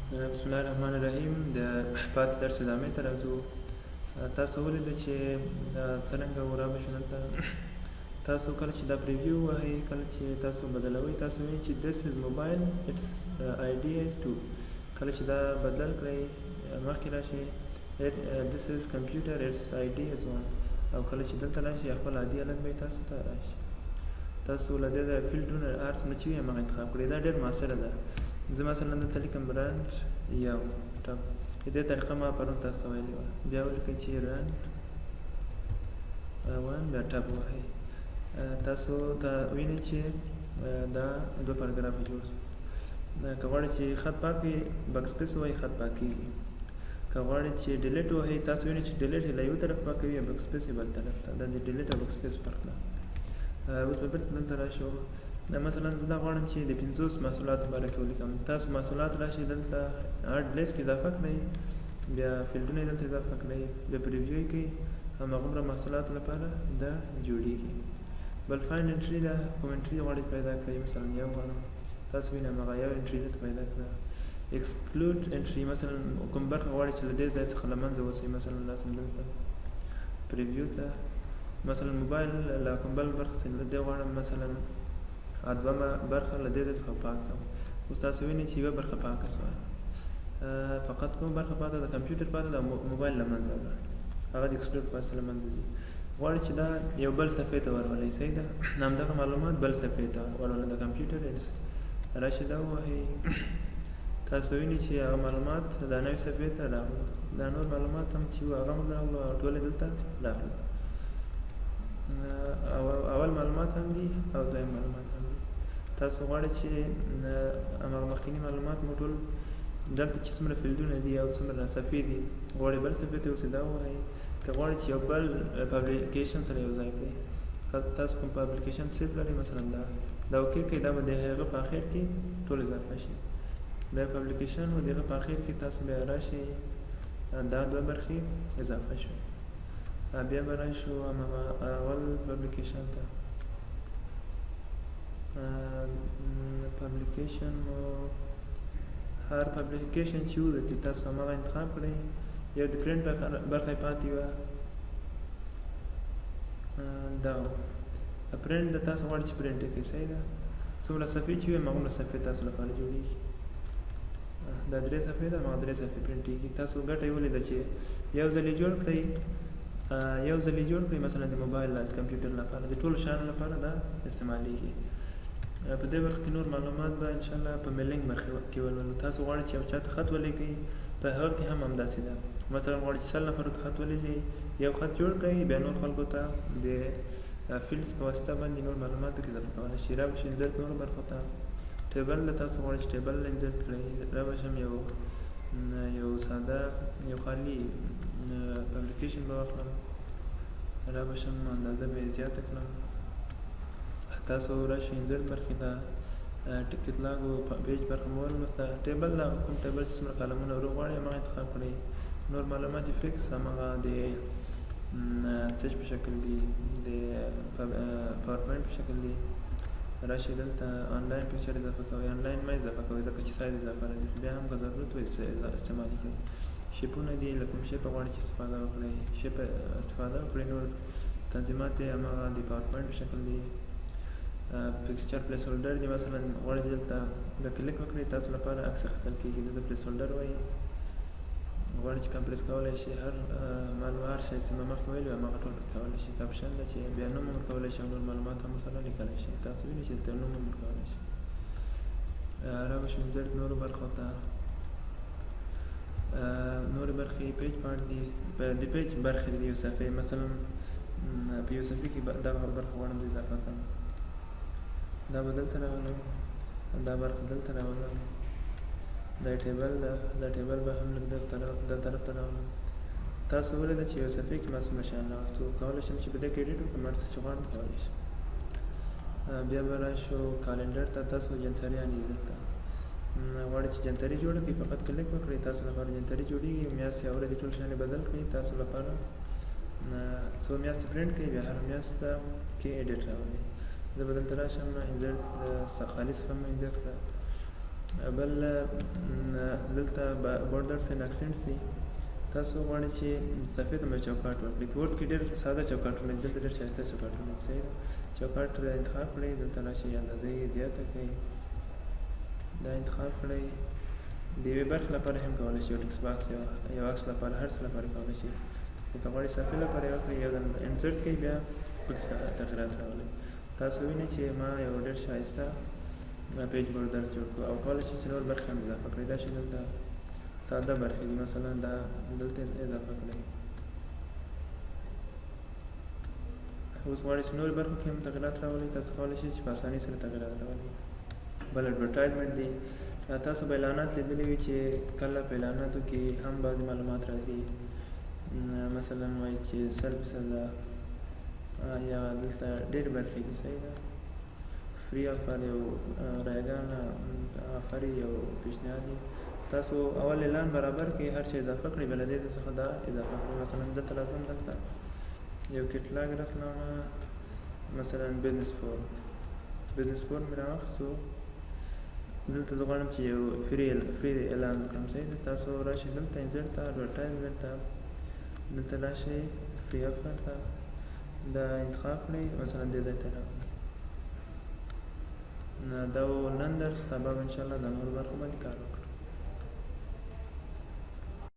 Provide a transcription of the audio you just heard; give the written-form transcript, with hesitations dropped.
بسم الله الرحمن الرحیم. د پاتې درس ادامې ته راځو. تاسو ولیدل چې څرنګه ورابه شو دلته. تاسو کله چې دا پریویو وهئ، کله چې تاسو بدلوئ، تاسو وینئ چې this is mobile, its ID is 2. کله چې دا بدل کړئ مخکې راشي this is computer, its ID is 1. او کله چې دلته راشي خپل عادي حالت به تاسو ته راشي. تاسو له دې فیلډونه هر څومره چې وي هغه انتخاب کړئ. دا ډېر موثره ده. زه مثلا دلته لیکم برانډ یو ټاپ. دې طریقه ما پرون تاسو ته ویلې وه. بیا ولیکئ چې رانډ 1 بیا ټاپ ووهئ. تاسو ته وینئ چې دا دوه پاراګرافه جوړ شو. که غواړئ چې خط پاک وي بک سپیس ووهئ، خط پاکېږي. که غواړئ چې ډیلیټ ووهئ، تاسو وینئ چې ډیلیټ یې له یو طرف پاکوي، بک سپیس یې بل طرف ته. دا د ډیلیټ او بک سپیس فرق ده. اوس به بیرته دلته راشو. مثلا زه دا غواړم چې د 50 محصولاتو باره کې ولیکم. تاسو محصولات راشئ دلته اډ لیست کې اضافه کړئ، بیا فیلډونه یې دلته اضافه کړئ، بیا پریویو یې کړئ. هماغومره محصولاتو لپاره دا جوړېږي. بل فایند انټري ده، کوم انټري غواړئ پیدا کړئ. مثلا یو غواړم، تاسو وینئ هماغه یو انټري دلته پیدا کړه. ایکسکلود انټري، مثلا کوم برخه غواړئ چې له دې ځای څخه له منځه ووځي. مثلا لازم دلته پریویو ته مثلا موبایل له کوم بل برخه څخه له دې غواړم مثلا دومه برخه له دې څخه پاک کړم. اوس تاسو وینئ چې یوه برخه پاکه شوه، فقط کوم برخه پاته ده؟ کمپیوټر پاته ده، موبایل له منځه ولاړ، هغه د ایکسکلود په واسطه له منځه ځي. غواړئ چې دا یو بل صفحې ته ورولئ، صحیح ده؟ همدغه معلومات بل صفحې ته ورولئ. د کمپیوټر راشئ دا ووهئ. تاسو وینئ چې هغه معلومات دا نوې صفحې ته راغلل. دا نور معلومات هم چې وو هغه هم راغلل او ټول یې دلته راغلل. اول معلومات هم دي او دویم معلومات هم دي. تاسو غواړئ چې هماغه مخکیني معلومات مو ټول دلته چې څومره فیلډونه دي او څومره صفحې دي غواړئ بل صفحې ته اوسئ دا ووهئ. که غواړئ چې یو بل پبلیکیشن سره یو ځای کړئ، تاسو کوم پبلیکیشن سیف لرئ مثلا دا اوکې کړئ، دا به د هغه په اخر کې ټول اضافه شي. دا پبلیکیشن و د هغه په اخر کې تاسو بیا راشئ دا دوه برخې اضافه شو. بیا به راشو هماغه اول پبلیکیشن ته. پبلیکیشن مو هر پبلیکیشن چې ولرئ تاسو هماغه انتخاب کړئ. یو د پرنټ برخه پاتې وه، دا پرنټ د تاسو غواړئ چې پرنټ یې کړئ، صحیح ده؟ څومره صفحې چې وي هماغومره صفحې تاسو لپاره جوړېږي. دا 3 صفحې ده، هماغه 3 صفحې پرنټېږي. تاسو ګټه یې ولیده چې یو ځل یې جوړ کړئ، مثلا د موبایل د کمپیوټر لپاره د ټولو شیانو لپاره دا استعمالیږي. په دې برخه کې نور معلومات به انشاءالله په میلینګ برخه کې ولولو. تاسو غواړئ چې یو چاته خط ولیکئ، په هغه کې هم همداسې ده. مثلا غواړئ چې 100 نفرو ته خط ولیکئ، یو خط جوړ کړئ، بیا نور خلکو ته د فیلډز په واسطه باندې نور معلومات پکې اضافه کولی شئ. رابشئ انزرټ نورو برخو ته. ټیبل له تاسو غواړئ چې ټیبل انزرټ کړئ، رابشم یو ساده یو خالي پبلیکیشن به واخلم، رابشم اندازه به یې زیاته کړم. تاسو راشئ انزرټ برخې ته، ټکټ لاګ او پیج برخه مو ولوسته. ټیبل لا کوم ټیبل چې څومره کالمونه ورو غواړئ هماغه انتخاب کړئ. نور معلومات یې فکس هماغه د څه په شکل دي، د پاورپوینټ په شکل دي. راشئ دلته آنلاین پیکچر اضافه کوئ، آنلاین مه اضافه کوئ ځکه چې سایز اضافه راځي، خو بیا هم که ضرورت وي استعمالي کړئ. شیپونه دي، له کوم شیپه غواړئ چې استفاده وکړئ شیپه استفاده وکړئ. نور تنظیمات یې هماغه د پاورپوینټ په شکل دي. پکچر پلیس هولډر دي، مثلا غواړئ چې دلته د کلیک وکړئ، تاسو لپاره عکس اخیستل کېږي، دلته پلیس هولډر وایي. غواړئ چې کمپریس کولی شئ هر شی چې ما مخکې ویلي وو هماغه ټول پکې کولی شئ. کاپشن ده چې بیا نوم هم ورکولی شئ او نور معلومات هم ورسره لیکلی شئ. تاسو وینئ چې دلته نوم هم ورکولی شئ. رابشو انزرټ نورو برخو ته. نورې برخې پیج پاڼ دي، د پیج برخې دي. یو صفحې مثلا په یو صفحې کې دغه برخه غواړم اضافه کړم، دا به دلته راولم، دا برخه دلته راولم. دا ټیبل ده، دا ټیبل به هم لږ دا طرف ته راولم. تاسو ولیده چې یو صفحې کې ما څومره شیان راوستو. کولی شم چې په دې کې ایډیټ وکړم، هر څه چې غواړم کولی شم. بیا به راشو کالنډر ته. تاسو جنتریان یې دلته غواړئ چې جنتري جوړه کړئ، فقط کلیک وکړئ، تاسو لپاره جنتري جوړېږي. میاشت یا ورځې ټول شیان بدل کړئ. تاسو لپاره څو میاشتې پرنټ کړئ، بیا هره میاشت کې ایډیټ راولئ. زه به دلته راشم انزرټ خالي صفحه مې انزرټ کړه. بل دلته بوردرز اینډ اکسنټس دي. تاسو غواړئ چې صفحې ته مې چوکاټ ورکړئ. په ورډ کې ډېر ساده چوکاټونه دي، دلته ډېر ښایسته چوکاټونه دي. صحیح ده. چوکاټ انتخاب کړئ، دلته راشئ اندازه یې زیاته کړئ، دا انتخاب کړئ. د یوې برخې لپاره هم کولی شئ، یو ټکس باکس، یو عکس لپاره، هر څه لپاره کولی شئ. که غواړئ صفحې لپاره یې وکړئ، یو ځل انسرټ کړئ، بیا پکې تغیرات راولئ. تاسو وینئ چې ما یو ډېر ښایسته پیج بوردر جوړ کړو او کولی شئ چې نور برخې هم اضافه کړئ. راشئ دلته ساده برخې دي، مثلا دا دلته اضافه کړئ. اوس غواړئ چې نورو برخو کې هم تغیرات راولئ، تاسو کولی شئ چې په اسانۍ سره تغیرات راولئ. بل اډورټایزمنټ دی. تاسو به اعلانات لیدلی وي چې کله په اعلاناتو کې هم بعضې معلومات راځي، مثلا وایي چې سلب سزا یا دلته ډېرې برخې دي. صحیح ده. فری آفر یو رایګانه آفر یو پیشنهاد دی. تاسو اول اعلان برابر کې هر شی اضافه کړئ، بله دې څخه دا اضافه کړئ. مثلا دلته راځم، دلته یو کټلاګ راخلم، مثلا بزنس فورم مې راواخیستو. دلته زه غواړم چې یو فری اعلان وکړم. صحیح ده. تاسو راشئ دلته انسرټ ته، اډورټایزمنټ ته، دلته راشئ فری آفر ته، دا انتخاب کړئ، مثلا دې ځای ته راغلئ. دا و نن درس، سبا به انشاءالله د نورو برخو باندې کار وکړو.